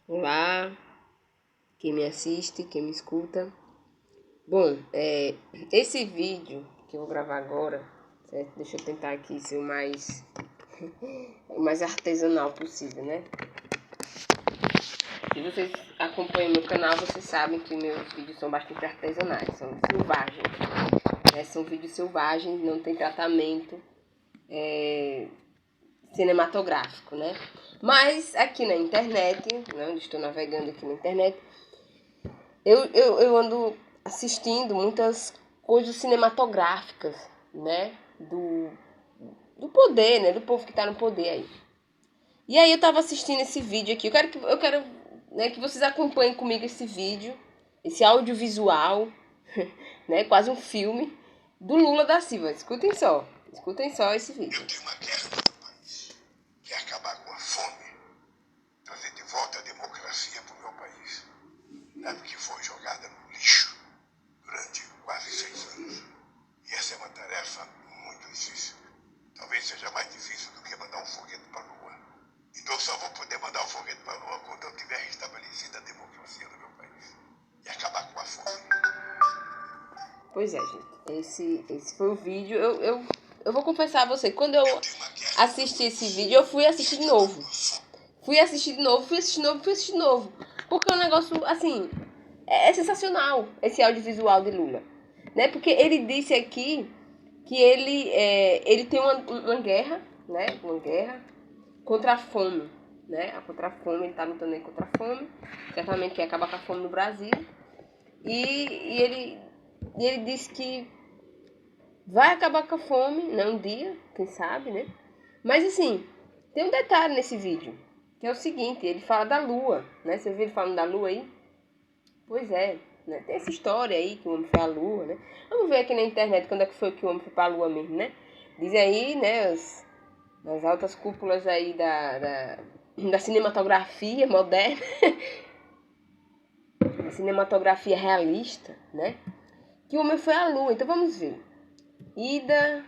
Olá, quem me assiste, quem me escuta. Bom, esse vídeo que eu vou gravar agora, certo? Deixa eu tentar aqui ser o mais artesanal possível, né? Se vocês acompanham meu canal, vocês sabem que meus vídeos são bastante artesanais, são selvagens, né? São vídeos selvagens, não tem tratamento cinematográfico, né? Mas aqui na internet, né, onde estou navegando aqui na internet, eu ando assistindo muitas coisas cinematográficas, né? Do poder, né? Do povo que tá no poder aí. E aí eu tava assistindo esse vídeo aqui. Eu quero né, que vocês acompanhem comigo esse vídeo, esse audiovisual, né? Quase um filme do Lula da Silva. Escutem só esse vídeo. Eu tenho uma guerra no meu país, que é acabar com a fome, trazer de volta a democracia para o meu país, que foi jogada no lixo durante quase 6 anos. E essa é uma tarefa muito difícil. Talvez seja mais difícil do que mandar um foguete para a Lua. Então só vou poder mandar um foguete para a Lua quando eu tiver restabelecida a democracia no meu país e acabar com a fome. Pois é, gente. Esse foi o vídeo. Eu vou confessar a você, quando eu assisti esse vídeo, eu fui assistir de novo. Fui assistir de novo. Porque é um negócio, assim, é sensacional esse audiovisual de Lula. Né? Porque ele disse aqui que ele tem uma guerra, né? Uma guerra contra a fome. Né? Contra a fome, ele tá lutando aí contra a fome. Certamente quer acabar com a fome no Brasil. E ele disse que vai acabar com a fome, né? Um dia, quem sabe, né? Mas assim, tem um detalhe nesse vídeo, que é o seguinte, ele fala da lua, né? Você viu ele falando da lua aí? Pois é, né? Tem essa história aí que o homem foi à lua, né? Vamos ver aqui na internet quando é que foi que o homem foi pra lua mesmo, né? Diz aí, né, as altas cúpulas aí da cinematografia moderna, da cinematografia realista, né? Que o homem foi à lua. Então vamos ver. Ida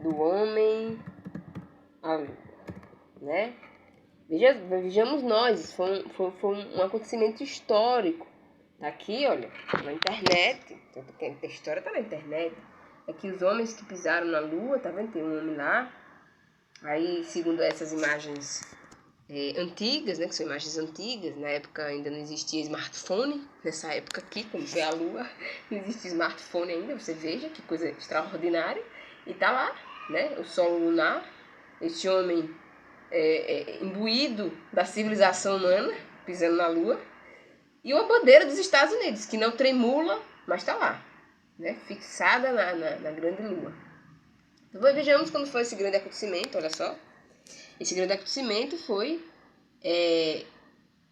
do homem à lua, né? Vejamos nós, foi um acontecimento histórico. Tá aqui, olha, na internet. Tanto que a história tá na internet. Aqui os homens que pisaram na lua, tá vendo? Tem um homem lá. Aí, segundo essas imagens antigas, né? Que são imagens antigas. Na época ainda não existia smartphone. Nessa época aqui, quando foi a lua, não existia smartphone ainda. Você veja que coisa extraordinária. E tá lá, né? O solo lunar. Esse homem imbuído da civilização humana, pisando na lua. E uma bandeira dos Estados Unidos, que não tremula, mas está lá, né? Fixada na grande lua. Então vejamos quando foi esse grande acontecimento, olha só. Esse grande acontecimento foi em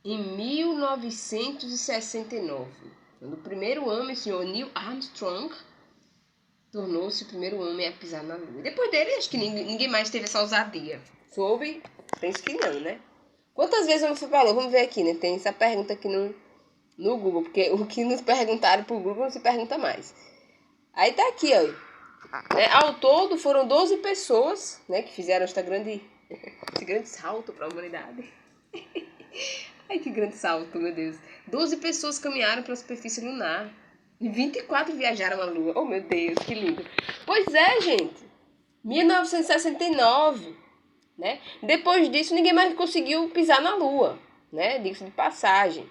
1969, quando o primeiro homem, o senhor Neil Armstrong, tornou-se o primeiro homem a pisar na lua. E depois dele, acho que ninguém mais teve essa ousadia. Soube? Penso que não, né? Quantas vezes eu não fui pra lua? Vamos ver aqui, né? Tem essa pergunta aqui no Google, porque o que nos perguntaram pro Google não se pergunta mais. Aí tá aqui, ó. Né? Ao todo foram 12 pessoas, né, que fizeram esse grande salto para a humanidade. Ai, que grande salto, meu Deus. 12 pessoas caminharam para a superfície lunar. E 24 viajaram à Lua. Oh, meu Deus, que lindo. Pois é, gente. 1969, né? Depois disso, ninguém mais conseguiu pisar na Lua, né? Diga-se de passagem.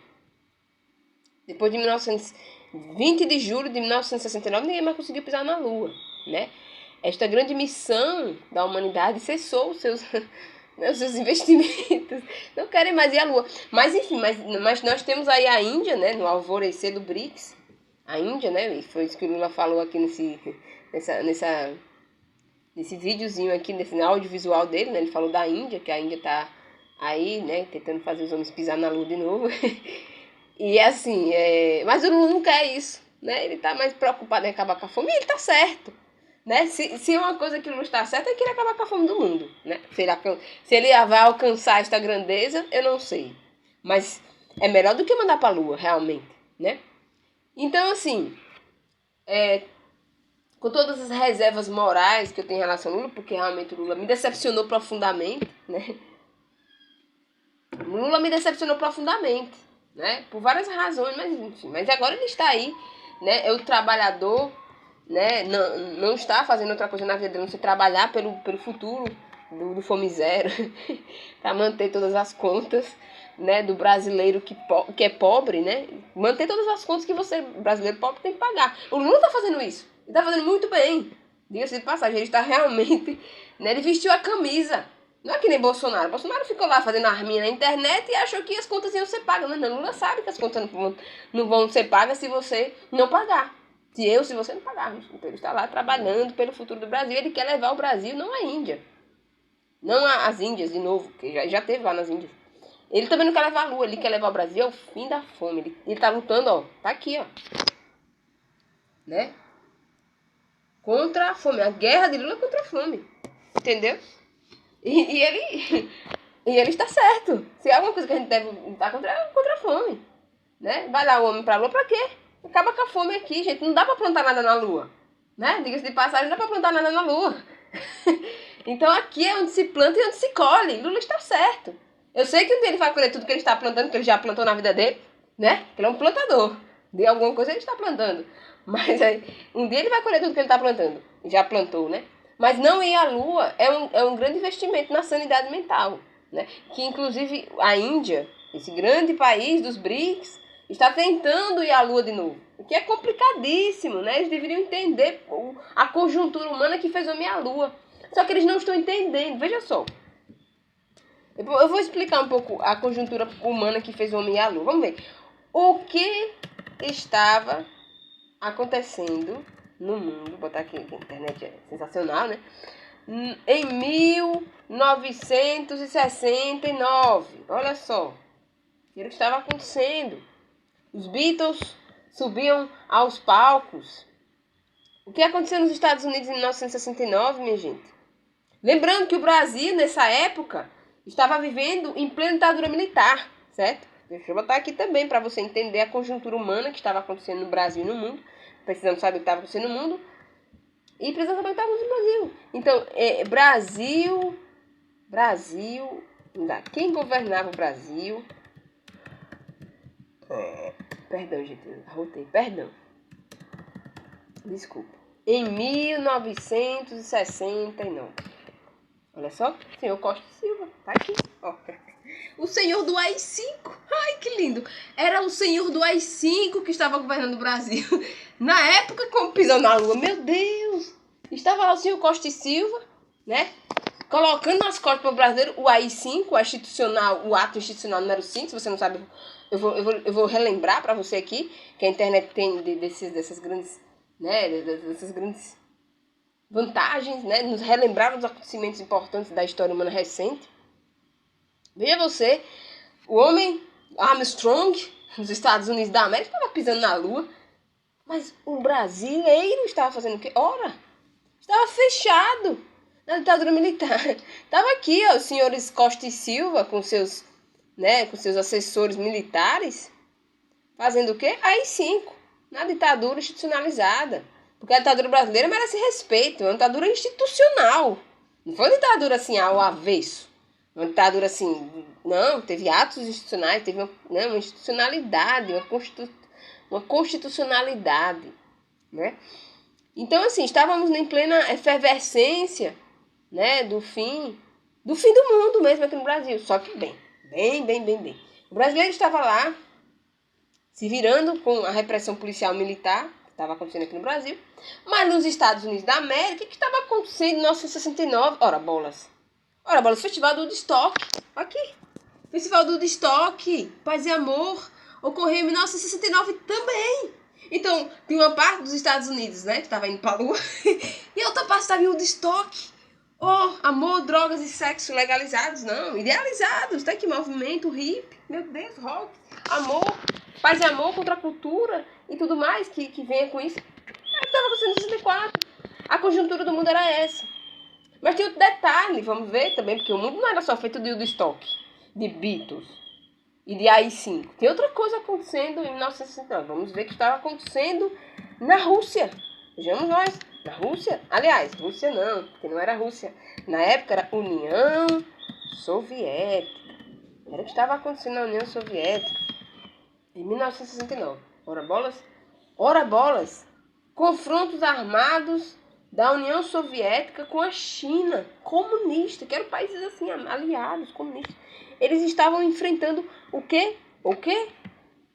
Depois de 20 de julho de 1969, ninguém mais conseguiu pisar na Lua, né? Esta grande missão da humanidade cessou os seus investimentos. Não querem mais ir à Lua. Mas, enfim, mas nós temos aí a Índia, né? No alvorecer do BRICS. A Índia, né? E foi isso que o Lula falou aqui nesse videozinho aqui, nesse audiovisual dele, né? Ele falou da Índia, que a Índia tá aí, né? Tentando fazer os homens pisar na Lua de novo. E assim, mas o Lula não quer isso, né? Ele tá mais preocupado em acabar com a fome e ele tá certo, né? Se uma coisa que o Lula está certo é que ele acabar com a fome do mundo, né? Se ele vai alcançar esta grandeza, eu não sei. Mas é melhor do que mandar pra Lua, realmente, né? Então, assim, com todas as reservas morais que eu tenho em relação ao Lula, porque realmente o Lula me decepcionou profundamente, né? Lula me decepcionou profundamente, né? Por várias razões, mas enfim. Mas agora ele está aí, né? É o trabalhador, né? Não está fazendo outra coisa na vida dele, não se trabalhar pelo futuro do Fome Zero, para manter todas as contas, né? Do brasileiro que é pobre, né? Manter todas as contas que você, brasileiro pobre, tem que pagar. O Lula está fazendo isso. Ele está fazendo muito bem. Diga-se de passagem, ele está realmente, né? Ele vestiu a camisa. Não é que nem Bolsonaro. Bolsonaro ficou lá fazendo arminha na internet e achou que as contas iam ser pagas. Mas não, Lula sabe que as contas não vão ser pagas se você não pagar. Se você não pagar. Então ele está lá trabalhando pelo futuro do Brasil. Ele quer levar o Brasil, não a Índia. Não as Índias, de novo, que já teve lá nas Índias. Ele também não quer levar a Lua, ele quer levar o Brasil ao fim da fome. Ele tá lutando, ó, tá aqui, ó. Né? Contra a fome. A guerra de Lula é contra a fome. Entendeu? E ele está certo. Se há alguma coisa que a gente deve lutar contra a fome. Né? Vai lá o homem pra Lua pra quê? Acaba com a fome aqui, gente. Não dá pra plantar nada na Lua. Né? Diga-se de passagem, não dá pra plantar nada na Lua. Então aqui é onde se planta e onde se colhe. Lula está certo. Eu sei que um dia ele vai colher tudo que ele está plantando, que ele já plantou na vida dele, né? Ele é um plantador. De alguma coisa ele está plantando. Mas aí, um dia ele vai colher tudo que ele está plantando. Já plantou, né? Mas não ir à Lua é um grande investimento na sanidade mental, né? Que inclusive a Índia, esse grande país dos BRICS, está tentando ir à Lua de novo. O que é complicadíssimo, né? Eles deveriam entender a conjuntura humana que fez homem à Lua. Só que eles não estão entendendo. Veja só. Eu vou explicar um pouco a conjuntura humana que fez o homem à Lua. Vamos ver. O que estava acontecendo no mundo, vou botar aqui, a internet é sensacional, né? Em 1969. Olha só. O que estava acontecendo. Os Beatles subiam aos palcos. O que aconteceu nos Estados Unidos em 1969, minha gente? Lembrando que o Brasil, nessa época, estava vivendo em plena ditadura militar, certo? Deixa eu botar aqui também para você entender a conjuntura humana que estava acontecendo no Brasil e no mundo. Precisamos saber o que estava acontecendo no mundo. E precisamos saber o que estava acontecendo no Brasil. Então, Brasil... Quem governava o Brasil... Perdão, gente. Arrotei. Perdão. Desculpa. Em 1969. Olha só, senhor Costa Silva, tá aqui, ó. O senhor do AI-5, ai que lindo. Era o senhor do AI-5 que estava governando o Brasil. Na época, como pisou na Lua, meu Deus. Estava lá o senhor Costa Silva, né? Colocando nas costas para o brasileiro o AI-5, o ato institucional número 5, se você não sabe, eu vou relembrar para você aqui, que a internet tem dessas grandes, né, dessas grandes vantagens, né, nos relembrar os acontecimentos importantes da história humana recente. Veja você, o homem Armstrong, nos Estados Unidos da América, estava pisando na Lua, mas o brasileiro estava fazendo o quê? Ora, estava fechado na ditadura militar. Estava aqui, ó, os senhores Costa e Silva, com seus assessores militares, fazendo o quê? AI-5, na ditadura institucionalizada. Porque a ditadura brasileira merece respeito, é uma ditadura institucional. Não foi uma ditadura assim ao avesso. Uma ditadura assim, não, teve atos institucionais, teve uma institucionalidade, uma constitucionalidade, né? Então, assim, estávamos em plena efervescência, né, do fim do mundo mesmo aqui no Brasil. Só que bem. O brasileiro estava lá, se virando com a repressão policial militar, que estava acontecendo aqui no Brasil. Mas nos Estados Unidos da América, o que estava acontecendo em 1969? Ora, bolas, Festival do Woodstock. Aqui. Festival do Woodstock, Paz e Amor, ocorreu em 1969 também. Então, tem uma parte dos Estados Unidos, né, que estava indo para a Lua, e a outra parte estava em Woodstock. Oh, amor, drogas e sexo legalizados, não, idealizados, tá? Que movimento hippie, meu Deus, rock, amor, paz e amor contra a cultura e tudo mais que venha com isso. Estava acontecendo em 64. A conjuntura do mundo era essa. Mas tem outro detalhe, vamos ver também, porque o mundo não era só feito de Woodstock, de Beatles e de AI-5. Tem outra coisa acontecendo em 1969. Vamos ver o que estava acontecendo na Rússia. Vejamos nós. Na Rússia? Aliás, Rússia não, porque não era Rússia. Na época era União Soviética. Era o que estava acontecendo na União Soviética em 1969. Ora bolas? Ora bolas! Confrontos armados da União Soviética com a China comunista, que eram países assim, aliados, comunistas. Eles estavam enfrentando o quê? O quê?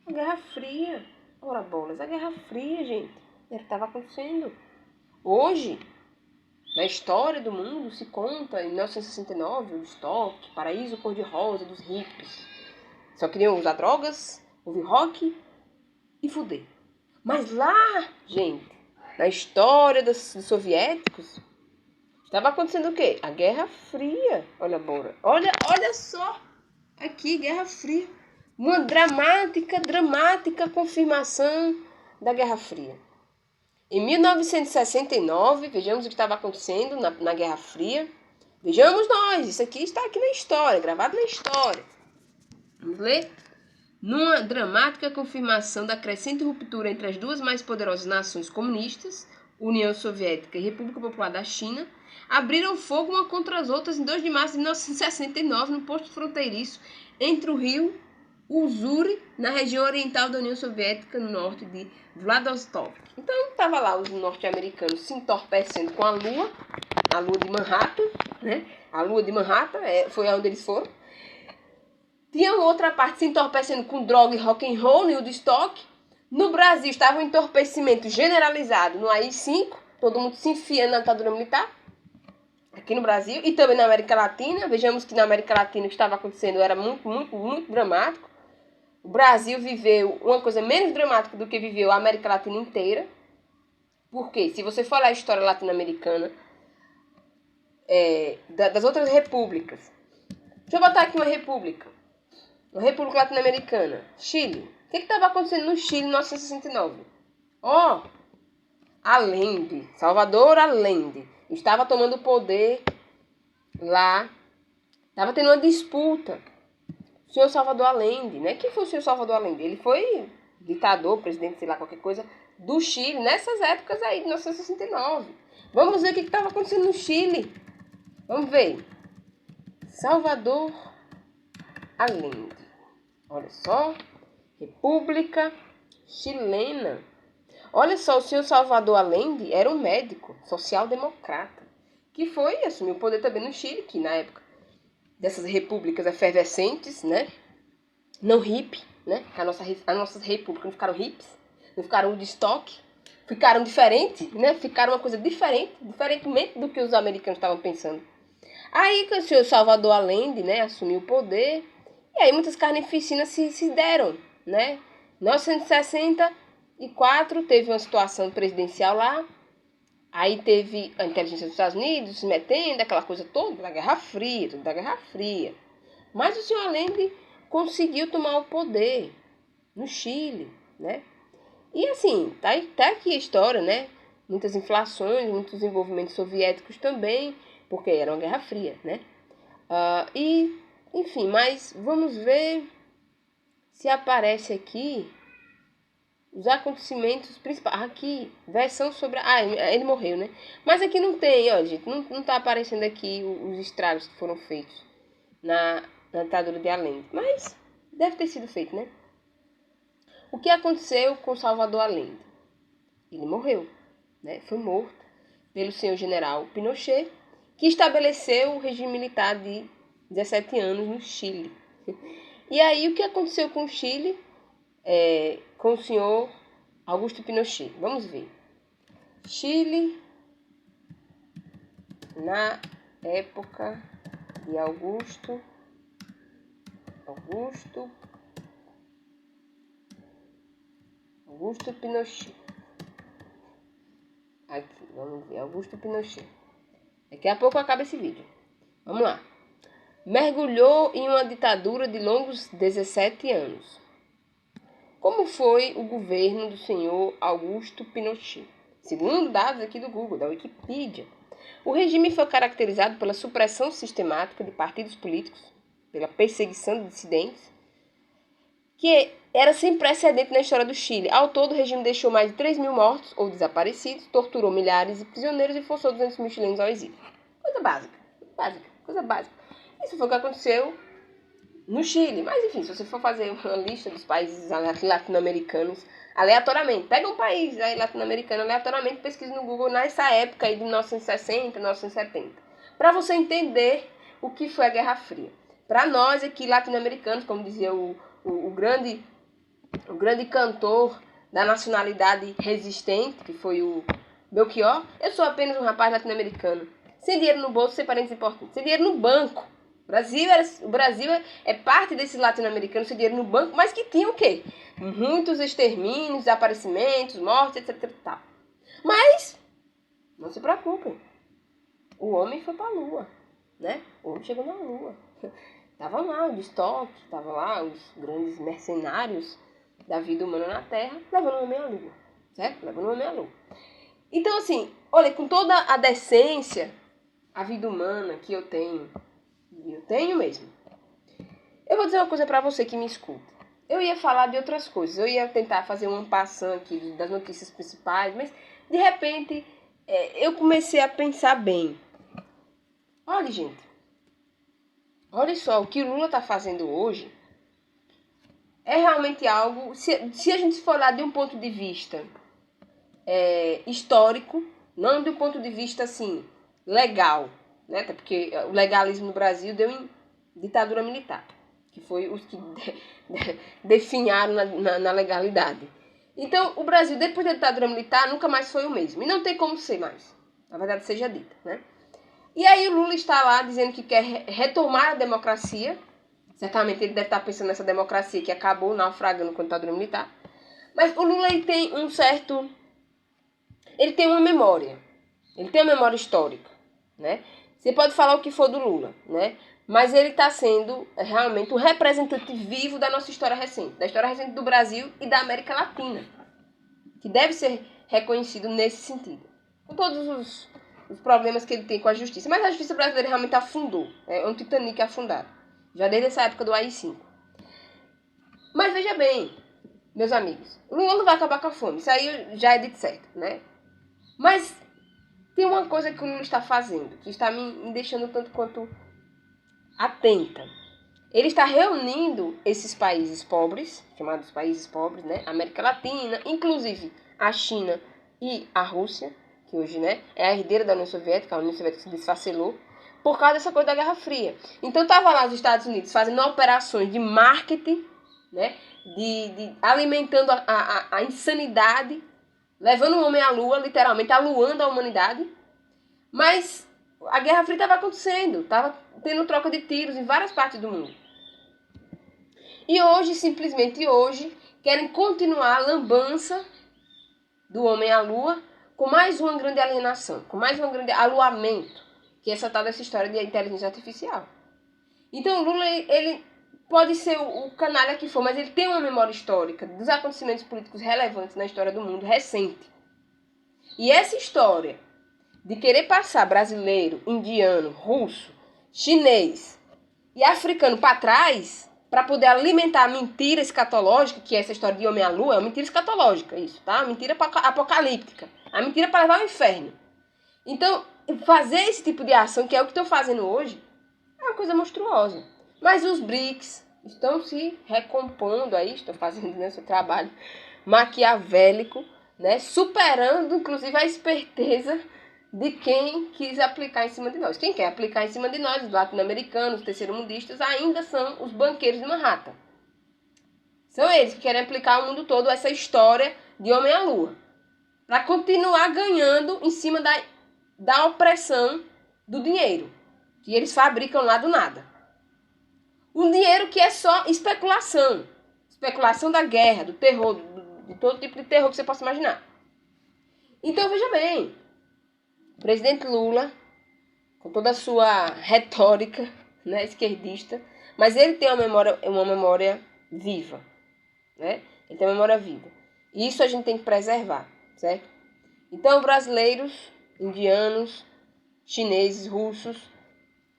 A Guerra Fria. Ora bolas, a Guerra Fria, gente. Era o que estava acontecendo. Hoje, na história do mundo, se conta, em 1969, o Woodstock, paraíso cor-de-rosa dos hippies. Só queriam usar drogas, ouvir rock e fuder. Mas lá, gente, na história dos soviéticos, estava acontecendo o quê? A Guerra Fria. Olha, Bora. Olha só. Aqui, Guerra Fria. Uma dramática confirmação da Guerra Fria. Em 1969, vejamos o que estava acontecendo na Guerra Fria. Vejamos nós, isso aqui está aqui na história, gravado na história. Vamos ler? Numa dramática confirmação da crescente ruptura entre as duas mais poderosas nações comunistas, União Soviética e República Popular da China, abriram fogo uma contra as outras em 2 de março de 1969, no posto fronteiriço entre o rio Ussuri, na região oriental da União Soviética, no norte de Vladivostok. Então, estava lá os norte-americanos se entorpecendo com a lua de Manhattan, né? A lua de Manhattan foi onde eles foram. Tinha outra parte se entorpecendo com droga e rock and roll no Woodstock. No Brasil estava um entorpecimento generalizado no AI-5, todo mundo se enfiando na ditadura militar. Aqui no Brasil e também na América Latina. Vejamos que na América Latina o que estava acontecendo era muito dramático. O Brasil viveu uma coisa menos dramática do que viveu a América Latina inteira. Porque se você for olhar a história latino-americana, das outras repúblicas. Deixa eu botar aqui uma república. Uma república latino-americana. Chile. O que estava acontecendo no Chile em 1969? Allende. Salvador Allende. Estava tomando poder lá. Estava tendo uma disputa. O senhor Salvador Allende, né? Quem foi o senhor Salvador Allende? Ele foi ditador, presidente, sei lá, qualquer coisa, do Chile, nessas épocas aí, de 1969. Vamos ver o que estava acontecendo no Chile. Vamos ver. Salvador Allende. Olha só. República Chilena. Olha só, o senhor Salvador Allende era um médico social-democrata que foi assumir o poder também no Chile, que na época dessas repúblicas efervescentes, né? Não hippie, né? As nossas repúblicas não ficaram hippies, não ficaram Woodstock, ficaram diferentes, né? Ficaram uma coisa diferentemente do que os americanos estavam pensando. Aí que o senhor Salvador Allende, né, assumiu o poder, e aí muitas carnificinas se deram, né? Em 1964 teve uma situação presidencial lá. Aí teve a inteligência dos Estados Unidos se metendo, aquela coisa toda da Guerra Fria, tudo da Guerra Fria. Mas o senhor Allende conseguiu tomar o poder no Chile, né? E assim, tá aqui a história, né? Muitas inflações, muitos envolvimentos soviéticos também, porque era uma Guerra Fria, né? Enfim, mas vamos ver se aparece aqui os acontecimentos principais. Aqui, versão sobre... ele morreu, né? Mas aqui não tem, ó, gente. Não tá aparecendo aqui os estragos que foram feitos na ditadura de Allende. Mas deve ter sido feito, né? O que aconteceu com Salvador Allende? Ele morreu, né? Foi morto pelo senhor general Pinochet, que estabeleceu o regime militar de 17 anos no Chile. E aí, o que aconteceu com o Chile... com o senhor Augusto Pinochet. Vamos ver. Chile na época de Augusto Pinochet. Aqui, vamos ver. Augusto Pinochet. Daqui a pouco acaba esse vídeo. Vamos lá. Mergulhou em uma ditadura de longos 17 anos. Como foi o governo do senhor Augusto Pinochet? Segundo dados aqui do Google, da Wikipedia, o regime foi caracterizado pela supressão sistemática de partidos políticos, pela perseguição de dissidentes, que era sem precedente na história do Chile. Ao todo, o regime deixou mais de 3 mil mortos ou desaparecidos, torturou milhares de prisioneiros e forçou 200 mil chilenos ao exílio. Coisa básica. Isso foi o que aconteceu no Chile. Mas, enfim, se você for fazer uma lista dos países latino-americanos, aleatoriamente, pega um país aí latino-americano aleatoriamente, pesquisa no Google nessa época aí de 1960, 1970, para você entender o que foi a Guerra Fria. Para nós aqui latino-americanos, como dizia o grande cantor da nacionalidade resistente, que foi o Belchior, eu sou apenas um rapaz latino-americano, sem dinheiro no bolso, sem parentes importantes, sem dinheiro no banco. O Brasil é parte desses latino-americanos sem dinheiro no banco, mas que tinha o quê? Muitos extermínios, desaparecimentos, mortes, etc. Tal. Mas, não se preocupem, o homem foi para a Lua, né? O homem chegou na Lua. Tava lá o estoque, tava lá os grandes mercenários da vida humana na Terra, levando o homem à Lua, certo? Levando o homem à Lua. Então, assim, olha, com toda a decência, a vida humana que eu tenho mesmo, eu vou dizer uma coisa pra você que me escuta. Eu ia falar de outras coisas, eu ia tentar fazer um passant aqui das notícias principais, mas, de repente, eu comecei a pensar bem. Olha, gente, olha só, o que o Lula tá fazendo hoje é realmente algo, se a gente for olhar de um ponto de vista histórico, não de um ponto de vista, assim, legal, né? Até porque o legalismo no Brasil deu em ditadura militar, que foi os que definharam na legalidade. Então, o Brasil, depois da ditadura militar, nunca mais foi o mesmo. E não tem como ser mais, na verdade seja dita, né? E aí o Lula está lá dizendo que quer retomar a democracia. Certamente ele deve estar pensando nessa democracia que acabou naufragando com a ditadura militar. Mas o Lula ele tem ele tem uma memória. Ele tem uma memória histórica, né? Você pode falar o que for do Lula, né? Mas ele está sendo realmente um representante vivo da nossa história recente, da história recente do Brasil e da América Latina, que deve ser reconhecido nesse sentido. Com todos os problemas que ele tem com a justiça. Mas a justiça brasileira realmente afundou. É um Titanic afundado. Já desde essa época do AI-5. Mas veja bem, meus amigos, o Lula não vai acabar com a fome. Isso aí já é dito certo, né? Mas tem uma coisa que o Lula está fazendo, que está me deixando tanto quanto atenta. Ele está reunindo esses países pobres, chamados países pobres, né? América Latina, inclusive a China e a Rússia, que hoje, né, é a herdeira da União Soviética, a União Soviética se desfacelou, por causa dessa coisa da Guerra Fria. Então, estava lá os Estados Unidos fazendo operações de marketing, né, de alimentando a insanidade, levando o homem à Lua, literalmente, aluando a humanidade. Mas a Guerra Fria estava acontecendo, estava tendo troca de tiros em várias partes do mundo. E hoje, simplesmente hoje, querem continuar a lambança do homem à Lua com mais uma grande alienação, com mais um grande aluamento, que é essa tal dessa história de inteligência artificial. Então o Lula, ele pode ser o canalha que for, mas ele tem uma memória histórica dos acontecimentos políticos relevantes na história do mundo recente. E essa história de querer passar brasileiro, indiano, russo, chinês e africano para trás, para poder alimentar a mentira escatológica, que é essa história de homem à lua, é uma mentira escatológica, isso, tá? Uma mentira apocalíptica. A mentira para levar ao inferno. Então, fazer esse tipo de ação, que é o que estão fazendo hoje, é uma coisa monstruosa. Mas os BRICS estão se recompondo aí, estão fazendo esse trabalho maquiavélico, né? Superando, inclusive, a esperteza de quem quis aplicar em cima de nós. Quem quer aplicar em cima de nós, os latino-americanos, os terceiro-mundistas, ainda são os banqueiros de Manhattan. São eles que querem aplicar ao mundo todo essa história de homem à lua, para continuar ganhando em cima da opressão do dinheiro, que eles fabricam lá do nada. Um dinheiro que é só especulação. Especulação da guerra, do terror, de todo tipo de terror que você possa imaginar. Então, veja bem, o presidente Lula, com toda a sua retórica, né, esquerdista, mas ele tem uma memória viva, né? Ele tem uma memória viva. E isso a gente tem que preservar, certo? Então, brasileiros, indianos, chineses, russos,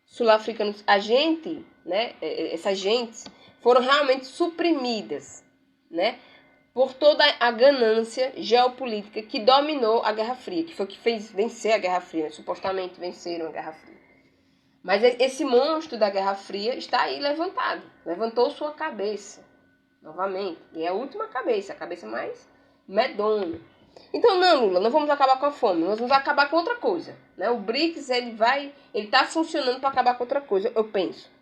sul-africanos, a gente, né, essas gentes foram realmente suprimidas, né, por toda a ganância geopolítica que dominou a Guerra Fria, que foi o que fez vencer a Guerra Fria, supostamente venceram a Guerra Fria. Mas esse monstro da Guerra Fria está aí levantado. Levantou sua cabeça, novamente. E é a última cabeça, a cabeça mais medonha. Então, não, Lula, não vamos acabar com a fome, nós vamos acabar com outra coisa. Né? O BRICS, ele está funcionando para acabar com outra coisa, eu penso.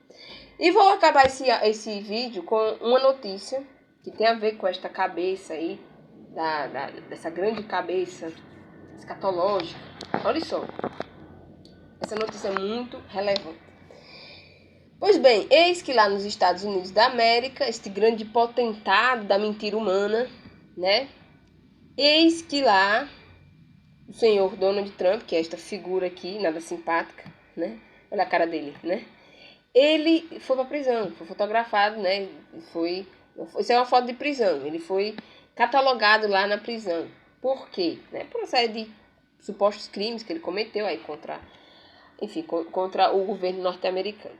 E vou acabar esse vídeo com uma notícia que tem a ver com esta cabeça aí, dessa grande cabeça escatológica. Olha só, essa notícia é muito relevante. Pois bem, eis que lá nos Estados Unidos da América, este grande potentado da mentira humana, né? Eis que lá o senhor Donald Trump, que é esta figura aqui, nada simpática, né? Olha a cara dele, né? Ele foi pra prisão, foi fotografado, né? Isso é uma foto de prisão. Ele foi catalogado lá na prisão. Por quê? Né? Por uma série de supostos crimes que ele cometeu aí contra o governo norte-americano.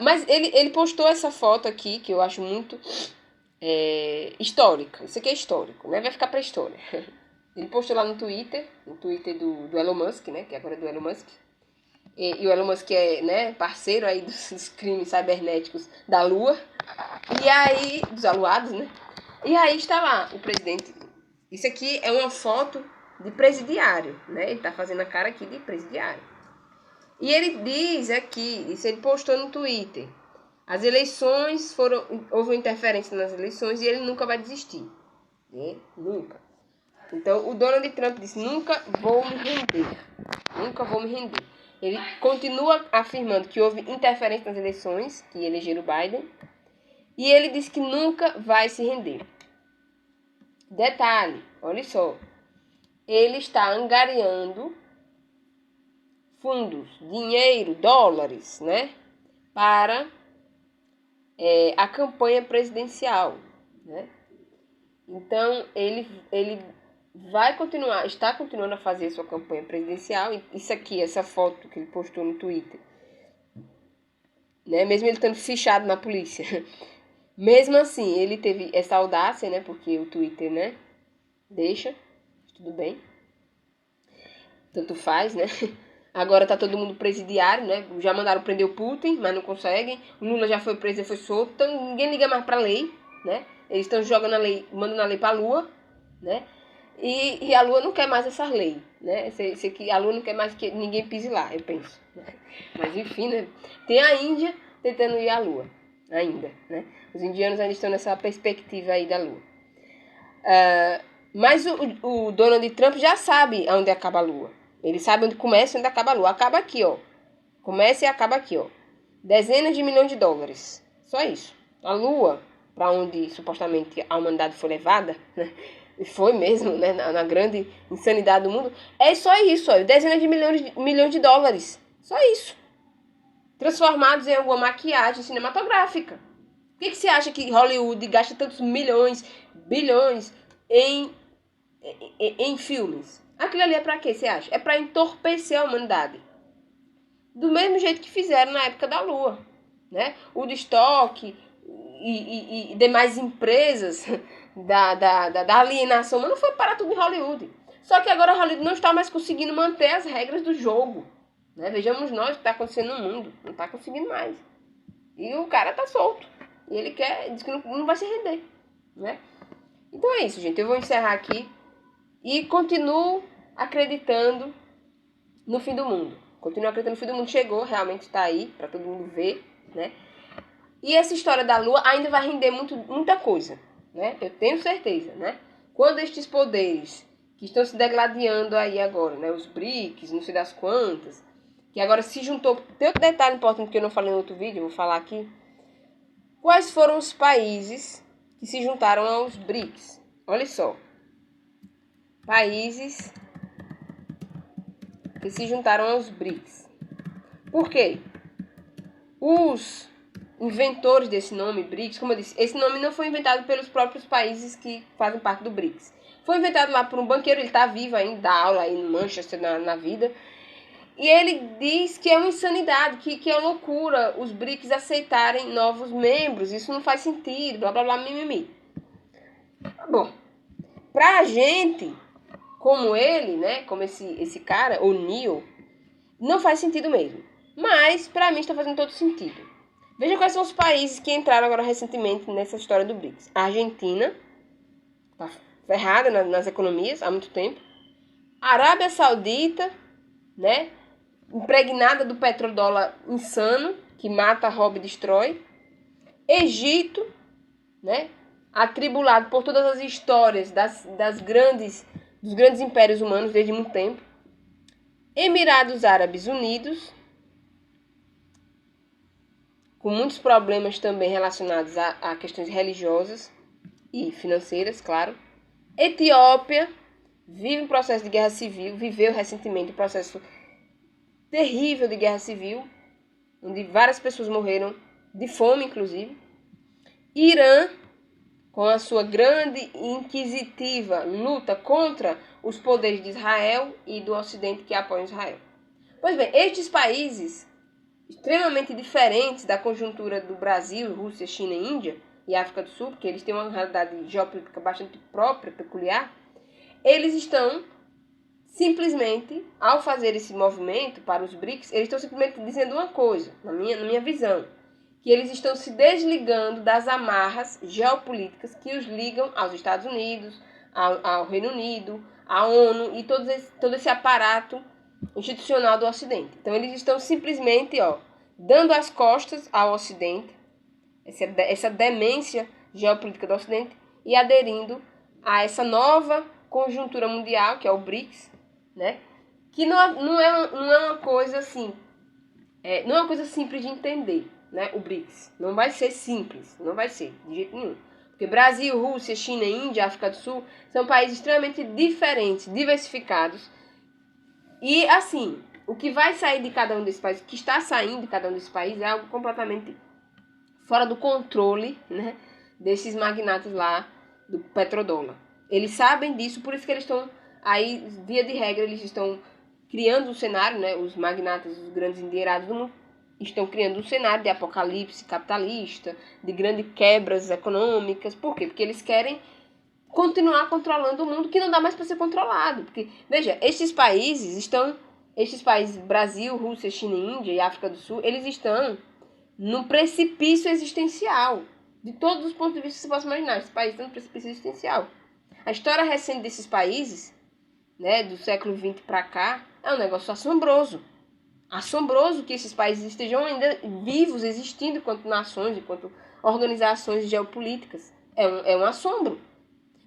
Mas ele postou essa foto aqui, que eu acho muito histórica. Isso aqui é histórico, né? Vai ficar pra história. Ele postou lá no Twitter do Elon Musk, né? Que agora é do Elon Musk. E o Elon Musk é, né, parceiro aí dos crimes cibernéticos da Lua. E aí, dos aluados, né? E aí está lá o presidente. Isso aqui é uma foto de presidiário, né? Ele tá fazendo a cara aqui de presidiário. E ele diz aqui, isso ele postou no Twitter, as eleições houve uma interferência nas eleições e ele nunca vai desistir. Né? Nunca. Então, o Donald Trump disse, nunca vou me render. Nunca vou me render. Ele continua afirmando que houve interferência nas eleições, que elegeram o Biden, e ele disse que nunca vai se render. Detalhe, olha só, ele está angariando fundos, dinheiro, dólares, né, para a campanha presidencial, né? Então, ele está continuando a fazer sua campanha presidencial. Isso aqui, essa foto que ele postou no Twitter, né? Mesmo ele estando fichado na polícia, mesmo assim, ele teve essa audácia, né? Porque o Twitter, né? Deixa, tudo bem, tanto faz, né? Agora tá todo mundo presidiário, né? Já mandaram prender o Putin, mas não conseguem. O Lula já foi preso e foi solto, então ninguém liga mais pra lei, né? Eles estão jogando a lei, mandando a lei pra Lua, né? E a Lua não quer mais essa lei, né? A Lua não quer mais que ninguém pise lá, eu penso. Mas enfim, né? Tem a Índia tentando ir à Lua, ainda, né? Os indianos ainda estão nessa perspectiva aí da Lua. Mas o Donald Trump já sabe onde acaba a Lua. Ele sabe onde começa e onde acaba a Lua. Acaba aqui, ó. Começa e acaba aqui, ó. Dezenas de milhões de dólares. Só isso. A Lua, para onde supostamente a humanidade foi levada, né? E foi mesmo, né? Na grande insanidade do mundo. É só isso, ó. Dezenas de milhões de dólares. Só isso. Transformados em alguma maquiagem cinematográfica. Por que você acha que Hollywood gasta tantos milhões, bilhões em filmes? Aquilo ali é pra quê, você acha? É pra entorpecer a humanidade. Do mesmo jeito que fizeram na época da Lua, né? O Woodstock e demais empresas da alienação, mas não foi parar tudo em Hollywood. Só que agora Hollywood não está mais conseguindo manter as regras do jogo, né? Vejamos nós o que está acontecendo no mundo. Não está conseguindo mais. E o cara tá solto. E ele diz que não vai se render, né? Então é isso, gente. Eu vou encerrar aqui. E continuo acreditando no fim do mundo. Continuo acreditando no fim do mundo. Chegou, realmente está aí, para todo mundo ver, né? E essa história da Lua ainda vai render muita coisa, né? Eu tenho certeza, né? Quando estes poderes que estão se degladiando aí agora, né? Os BRICS, não sei das quantas, que agora se juntou... Tem outro detalhe importante que eu não falei no outro vídeo, eu vou falar aqui. Quais foram os países que se juntaram aos BRICS? Olha só. Países que se juntaram aos BRICS. Por quê? Os inventores desse nome, BRICS, como eu disse, esse nome não foi inventado pelos próprios países que fazem parte do BRICS. Foi inventado lá por um banqueiro, ele está vivo ainda, dá aula aí no Manchester na vida. E ele diz que é uma insanidade, que é loucura os BRICS aceitarem novos membros. Isso não faz sentido, blá blá blá, mimimi. Bom, pra gente... como ele, né, como esse cara, o Neil, não faz sentido mesmo. Mas, para mim, está fazendo todo sentido. Veja quais são os países que entraram agora recentemente nessa história do BRICS. A Argentina, está ferrada nas economias há muito tempo. A Arábia Saudita, né, impregnada do petrodólar insano, que mata, rouba e destrói. Egito, né, atribulado por todas as histórias dos grandes impérios humanos desde muito tempo. Emirados Árabes Unidos, com muitos problemas também relacionados a questões religiosas e financeiras, claro. Etiópia vive um processo de guerra civil, viveu recentemente um processo terrível de guerra civil, onde várias pessoas morreram de fome, inclusive. Irã, com a sua grande e inquisitiva luta contra os poderes de Israel e do Ocidente que apoiam Israel. Pois bem, estes países, extremamente diferentes da conjuntura do Brasil, Rússia, China e Índia, e África do Sul, porque eles têm uma realidade geopolítica bastante própria, peculiar, eles estão simplesmente, ao fazer esse movimento para os BRICS, eles estão simplesmente dizendo uma coisa, na minha visão, que eles estão se desligando das amarras geopolíticas que os ligam aos Estados Unidos, ao Reino Unido, à ONU e todo esse aparato institucional do Ocidente. Então, eles estão simplesmente dando as costas ao Ocidente, essa demência geopolítica do Ocidente, e aderindo a essa nova conjuntura mundial, que é o BRICS, né? Que não é uma coisa assim, não é uma coisa simples de entender, né? O BRICS não vai ser simples, não vai ser, de jeito nenhum. Porque Brasil, Rússia, China, Índia, África do Sul são países extremamente diferentes, diversificados. E, assim, o que vai sair de cada um desses países, o que está saindo de cada um desses países é algo completamente fora do controle, né, desses magnatas lá do petrodólar. Eles sabem disso, por isso que eles estão aí, via de regra, eles estão criando um cenário, né, os magnatas, os grandes endinheirados do mundo, estão criando um cenário de apocalipse capitalista, de grandes quebras econômicas. Por quê? Porque eles querem continuar controlando o mundo que não dá mais para ser controlado. Porque, veja, estes países, Brasil, Rússia, China, Índia e África do Sul, eles estão num precipício existencial. De todos os pontos de vista que você possa imaginar, esses países estão num precipício existencial. A história recente desses países, né, do século XX para cá, é um negócio assombroso. Assombroso que esses países estejam ainda vivos, existindo enquanto nações, enquanto organizações geopolíticas. É um assombro.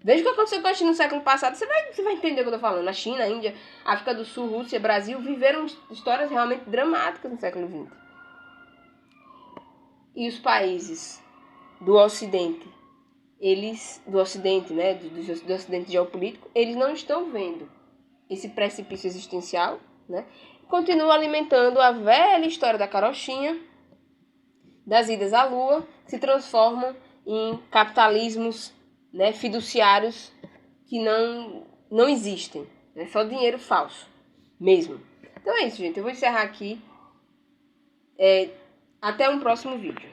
Veja o que aconteceu com a China no século passado, você vai entender o que eu estou falando. A China, a Índia, África do Sul, Rússia, Brasil viveram histórias realmente dramáticas no século XX. E os países do Ocidente, do Ocidente geopolítico, eles não estão vendo esse precipício existencial, né? Continuam alimentando a velha história da carochinha, das idas à lua, que se transformam em capitalismos, né, fiduciários que não existem. É só dinheiro falso mesmo. Então é isso, gente. Eu vou encerrar aqui. Até um próximo vídeo.